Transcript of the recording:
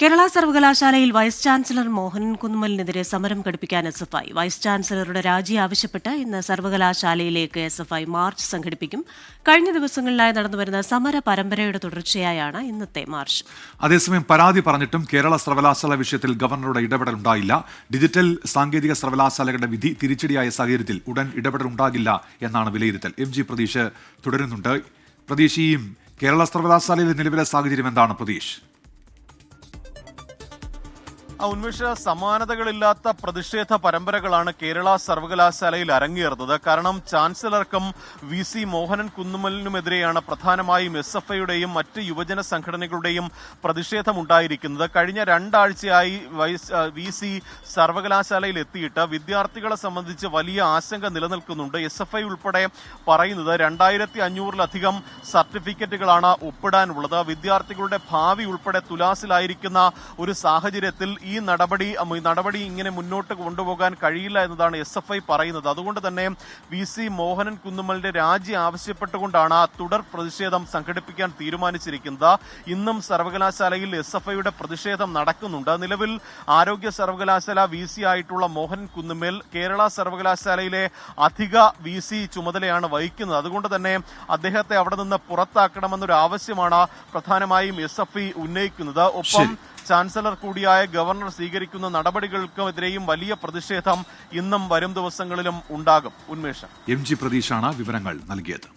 കേരള സർവകലാശാലയിൽ vice chancellor Mohanan കുന്നുമ്മലിനെതിരെ സമരം ഘടിപ്പിക്കാൻ SFI. Vice ചാൻസലറുടെ രാജി ആവശ്യപ്പെട്ട് ഇന്ന് സർവകലാശാലയിലേക്ക് SFI മാർച്ച് സംഘടിപ്പിക്കും. കഴിഞ്ഞ ദിവസങ്ങളിലായി നടന്നുവരുന്ന സമര പരമ്പരയുടെ തുടർച്ചയായാണ് ഇന്നത്തെ മാർച്ച്. അതേസമയം പരാതി പറഞ്ഞിട്ടും കേരള സർവകലാശാല വിഷയത്തിൽ ഗവർണറുടെ ഇടപെടൽ ഉണ്ടായില്ല. ഡിജിറ്റൽ സാങ്കേതിക സർവകലാശാലകളുടെ വിധി തിരിച്ചടിയായ സാഹചര്യത്തിൽ ഉടൻ ഇടപെടൽ ഉണ്ടാകില്ല എന്നാണ് വിലയിരുത്തൽ. MG പ്രതീഷ് തുടരുന്നുണ്ട്. പ്രതീഷ്, ഈ കേരള സർവകലാശാലയിലെ നിലവിലെ സാഹചര്യം എന്താണ് പ്രതീഷ്? ഉന്മേഷ, സമാനതകളില്ലാത്ത പ്രതിഷേധ പരമ്പരകളാണ് കേരള സർവകലാശാലയിൽ അരങ്ങേറുന്നത്. കാരണം ചാൻസലർക്കും VC മോഹനൻ കുന്നുമ്മലിനുമെതിരെയാണ് പ്രധാനമായും SFIയുടെയും മറ്റ് യുവജന സംഘടനകളുടെയും പ്രതിഷേധമുണ്ടായിരിക്കുന്നത്. കഴിഞ്ഞ രണ്ടാഴ്ചയായി VC സർവകലാശാലയിൽ എത്തിയിട്ട് വിദ്യാർത്ഥികളെ സംബന്ധിച്ച് വലിയ ആശങ്ക നിലനിൽക്കുന്നുണ്ട്. SFI ഉൾപ്പെടെ പറയുന്നത് 2500-ലധികം സർട്ടിഫിക്കറ്റുകളാണ് ഒപ്പിടാനുള്ളത്. വിദ്യാർത്ഥികളുടെ ഭാവി ഉൾപ്പെടെ തുലാസിലായിരിക്കുന്ന ഒരു സാഹചര്യത്തിൽ ഈ നടപടി ഇങ്ങനെ മുന്നോട്ട് കൊണ്ടുപോകാൻ കഴിയില്ല എന്നതാണ് SFI പറയുന്നത്. അതുകൊണ്ട് തന്നെ VC മോഹനൻ കുന്നുമ്മലിന്റെ രാജി ആവശ്യപ്പെട്ടുകൊണ്ടാണ് തുടർ പ്രതിഷേധം സംഘടിപ്പിക്കാൻ തീരുമാനിച്ചിരിക്കുന്നത്. ഇന്നും സർവകലാശാലയിൽ SFIയുടെ പ്രതിഷേധം നടക്കുന്നുണ്ട്. നിലവിൽ ആരോഗ്യ സർവകലാശാല VC ആയിട്ടുള്ള മോഹനൻ കുന്നുമ്മൽ കേരള സർവകലാശാലയിലെ അധിക VC ചുമതലയാണ് വഹിക്കുന്നത്. അതുകൊണ്ട് തന്നെ അദ്ദേഹത്തെ അവിടെ നിന്ന് പുറത്താക്കണമെന്നൊരു ആവശ്യമാണ് പ്രധാനമായും SFI ഉന്നയിക്കുന്നത്. ഒപ്പം ചാൻസലർ കൂടിയായ ഗവർണർ സ്വീകരിക്കുന്ന നടപടികൾക്കെതിരെയും വലിയ പ്രതിഷേധം ഇന്നും വരും ദിവസങ്ങളിലും ഉണ്ടാകും. ഉന്മേഷം, MG പ്രതീഷാണ് വിവരങ്ങൾ നൽകിയത്.